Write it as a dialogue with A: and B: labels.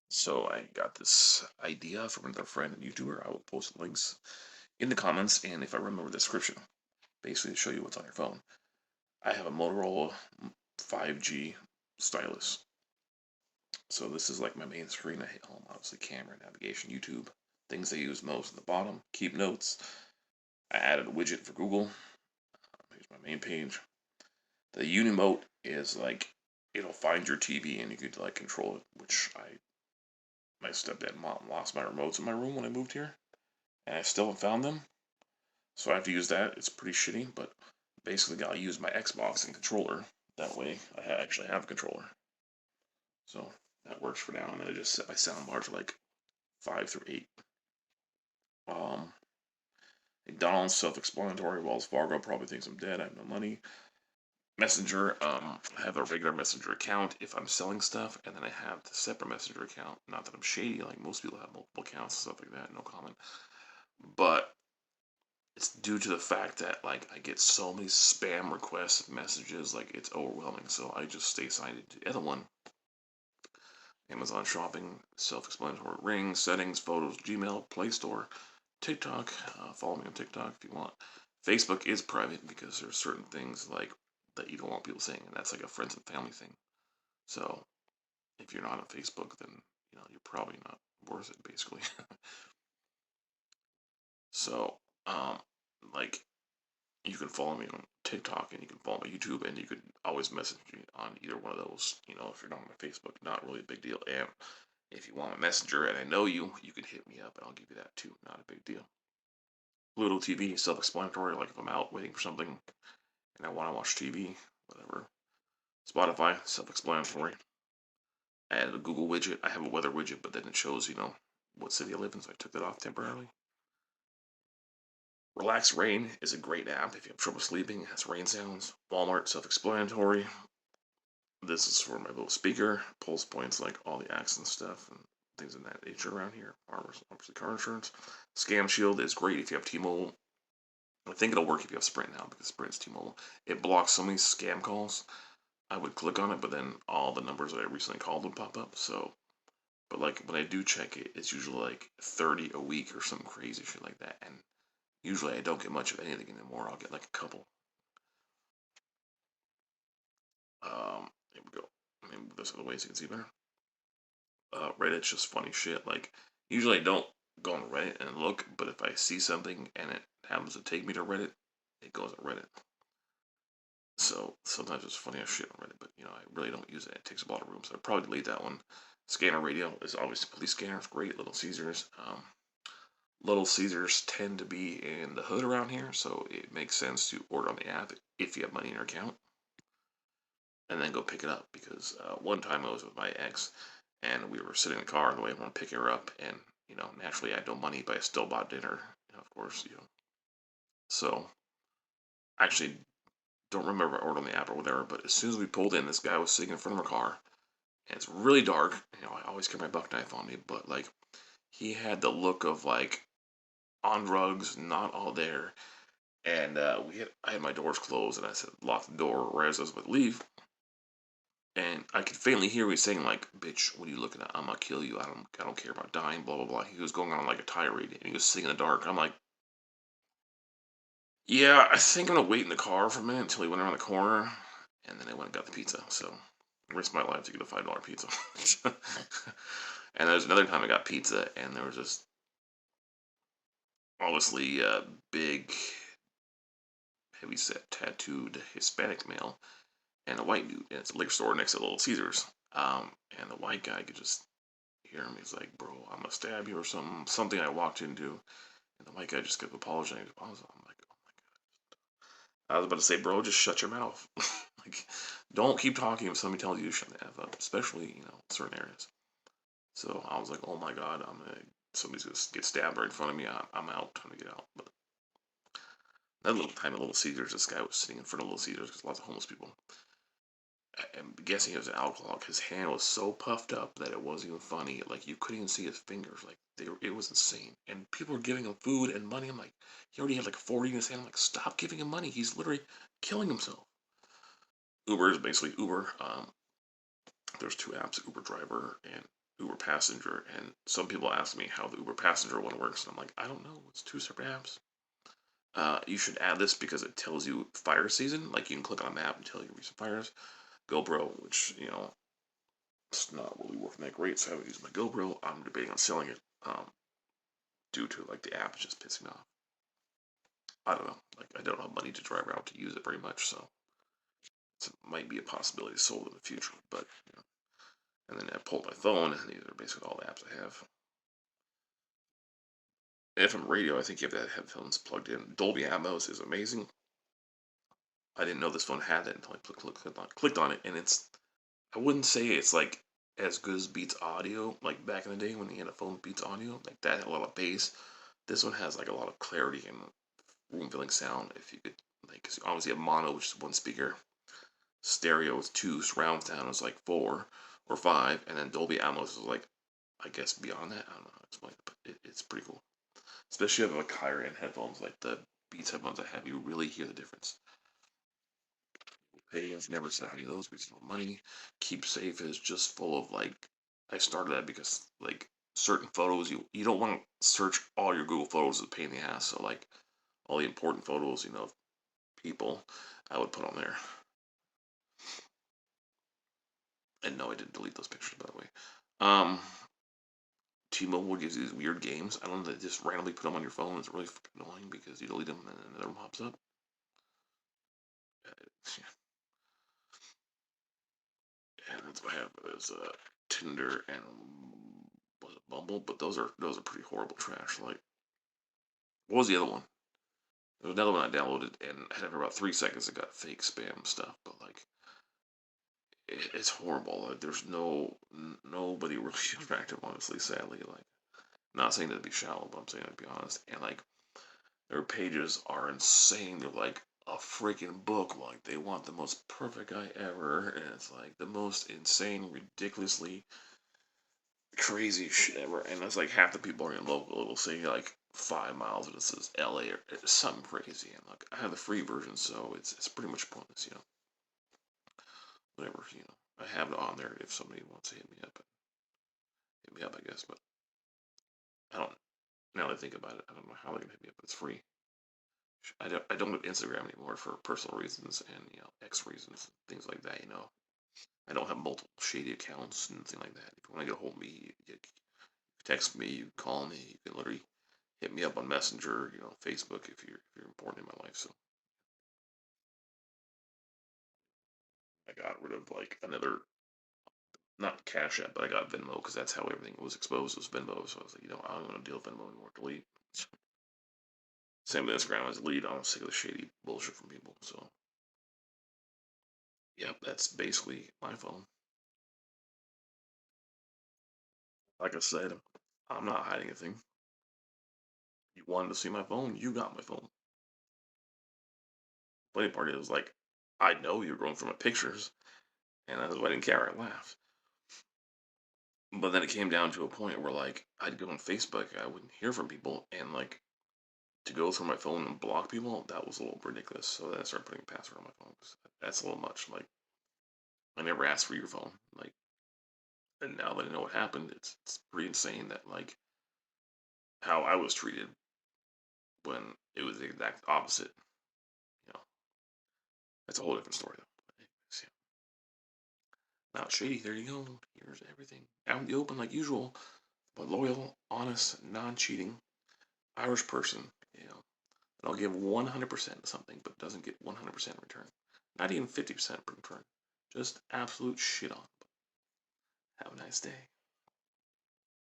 A: So I got this idea from another friend and YouTuber. I will post links in the comments and if I remember the description, basically to show you what's on your phone. I have a Motorola 5G stylus. So this is like my main screen. I hit home, obviously camera, navigation, YouTube, things I use most at the bottom. Keep notes. I added a widget for Google. Here's my main page. The Unimote is like it'll find your TV and you could like control it, which my stepdad and mom lost my remotes in my room when I moved here, and I still haven't found them. So I have to use that. It's pretty shitty, but basically I'll use my Xbox and controller. That way I actually have a controller. So that works for now. And then I just set my sound bar to like 5 through 8. Um, McDonald's, self-explanatory. Wells Fargo probably thinks I'm dead. I have no money. Messenger, I have a regular Messenger account if I'm selling stuff, and then I have the separate Messenger account. Not that I'm shady, like most people have multiple accounts and stuff like that, no comment. But it's due to the fact that like I get so many spam requests messages, like it's overwhelming. So I just stay signed to the other one. Amazon shopping, self-explanatory, ring, settings, photos, Gmail, Play Store, TikTok. Follow me on TikTok if you want. Facebook is private because there's certain things like that you don't want people saying, and that's like a friends and family thing. So if you're not on Facebook, then you're probably not worth it, basically. So like you can follow me on TikTok and you can follow my YouTube and you could always message me on either one of those. If you're not on my Facebook, not really a big deal. And if you want my messenger and I know you, you can hit me up and I'll give you that too. Not a big deal. Pluto TV, self-explanatory. Like if I'm out waiting for something and I want to watch TV, whatever. Spotify, self-explanatory. I added a Google widget. I have a weather widget, but then it shows, what city I live in, so I took that off temporarily. Relax Rain is a great app if you have trouble sleeping. It has rain sounds. Walmart, self-explanatory. This is for my little speaker. Pulse points like all the accident stuff and things of that nature around here. Obviously car insurance. Scam Shield is great if you have T-Mobile. I think it'll work if you have Sprint now because Sprint's T-Mobile. It blocks so many scam calls. I would click on it, but then all the numbers that I recently called would pop up. So, but like when I do check it, it's usually like 30 a week or some crazy shit like that. And usually I don't get much of anything anymore. I'll get like a couple. Here we go. Let me move this other way so you can see better. Reddit's just funny shit. Like, usually I don't go on Reddit and look, but if I see something and it happens to take me to Reddit, it goes on Reddit. So sometimes it's funny as shit on Reddit, but I really don't use it. It takes up a lot of room, so I'd probably delete that one. Scanner radio is always police scanners, great. Little Caesars. Little Caesars tend to be in the hood around here, so it makes sense to order on the app if you have money in your account, and then go pick it up. Because one time I was with my ex, and we were sitting in the car on the way home to pick her up, and naturally I had no money, but I still bought dinner, of course. So I actually don't remember if I ordered on the app or whatever, but as soon as we pulled in, this guy was sitting in front of our car, and it's really dark. I always carry my buck knife on me, but like he had the look of like on drugs, not all there. And I had my doors closed, and I said lock the door right as I was about to leave. And I could faintly hear me saying like, "Bitch, what are you looking at? I'm gonna kill you. I don't care about dying." Blah blah blah. He was going on like a tirade, and he was sitting in the dark. I'm like, yeah, I think I'm gonna wait in the car for a minute until he went around the corner, and then I went and got the pizza. So, risked my life to get a $5 pizza. And there's another time I got pizza, and there was this obviously big, heavy set, tattooed Hispanic male and a white dude. And it's a liquor store next to Little Caesars. And the white guy could just hear him. He's like, "Bro, I'm gonna stab you or something." Something I walked into, and the white guy just kept apologizing. I'm like, oh my god. I was about to say, bro, just shut your mouth. Like, don't keep talking if somebody tells you to shut the f up, especially certain areas. So I was like, oh my god, somebody's gonna get stabbed right in front of me. I'm out, trying to get out. But that little tiny Little Caesars, this guy was sitting in front of Little Caesars because lots of homeless people. I'm guessing he was an alcoholic. His hand was so puffed up that it wasn't even funny. Like you couldn't even see his fingers. Like it was insane. And people were giving him food and money. I'm like, he already had like 40 in his hand. I'm like, stop giving him money. He's literally killing himself. Uber is basically Uber. There's two apps, Uber Driver and Uber Passenger, and some people ask me how the Uber Passenger one works, and I'm like, I don't know. It's two separate apps. You should add this because it tells you fire season. Like you can click on a map and tell you recent fires. GoPro, which it's not really working that great, so I haven't used my GoPro. I'm debating on selling it due to like the app is just pissing me off. I don't know. Like I don't have money to drive around to use it very much, so it might be a possibility to sold in the future. But and then I pulled my phone, and these are basically all the apps I have. FM radio, I think you have to have headphones plugged in. Dolby Atmos is amazing. I didn't know this phone had that until I clicked on it, and I wouldn't say it's like as good as Beats Audio, like back in the day when you had a phone with Beats Audio, like that had a lot of bass. This one has like a lot of clarity and room filling sound. If you could, like, cause you obviously have mono, which is one speaker, stereo is two, surround sound is like four or five, and then Dolby Atmos is like, I guess beyond that. I don't know how to explain it, but it's pretty cool. Especially if you have like higher end headphones, like the Beats headphones I have, you really hear the difference. Pay has never said any of those because no money. Keep Safe is just full of like, I started that because like certain photos you don't want to search all your Google Photos is a pain in the ass. So like all the important photos, of people, I would put on there. And no, I didn't delete those pictures, by the way. Um, T-Mobile gives you these weird games. I don't know, they just randomly put them on your phone. It's really fucking annoying because you delete them and then another one pops up. Yeah, and that's what I have is Tinder and was it Bumble? But those are pretty horrible trash. Like, what was the other one? There was another one I downloaded and had it for about 3 seconds. It got fake spam stuff, but like it's horrible. Like, there's nobody really attractive, honestly. Sadly, like, not saying that to be shallow, but I'm saying to be honest. And like their pages are insane. They're like a freaking book. Like they want the most perfect guy ever, and it's like the most insane, ridiculously crazy shit ever. And it's like half the people are in local. It'll say like 5 miles, and it says LA or something crazy. And like I have the free version, so it's pretty much pointless. Whatever. I have it on there if somebody wants to hit me up. Hit me up, I guess. But I don't. Now that I think about it, I don't know how they're gonna hit me up. But it's free. I don't have Instagram anymore for personal reasons and X reasons, things like that. I don't have multiple shady accounts and things like that. If you want to get a hold of me, you text me, you call me, you can literally hit me up on Messenger, Facebook if you're important in my life. So I got rid of like another, not Cash App, but I got Venmo because that's how everything was exposed was Venmo. So I was like, I don't want to deal with Venmo anymore. Delete. Same with Instagram. I was delete. I'm sick of the shady bullshit from people. So yep, that's basically my phone. Like I said, I'm not hiding anything. You wanted to see my phone, you got my phone. Funny part is, like, I know you're going through my pictures, and that's why I didn't care. I laughed. But then it came down to a point where, like, I'd go on Facebook, I wouldn't hear from people, and, like, to go through my phone and block people, that was a little ridiculous. So then I started putting a password on my phone. 'Cause that's a little much. Like, I never asked for your phone. Like, and now that I know what happened, it's pretty insane that, like, how I was treated when it was the exact opposite. You know, that's a whole different story, though. Anyways, yeah. Not shady, there you go. Here's everything. Out in the open like usual, but loyal, honest, non-cheating, Irish person, And I'll give 100% to something, but doesn't get 100% in return. Not even 50% in return. Just absolute shit on. Have a nice day.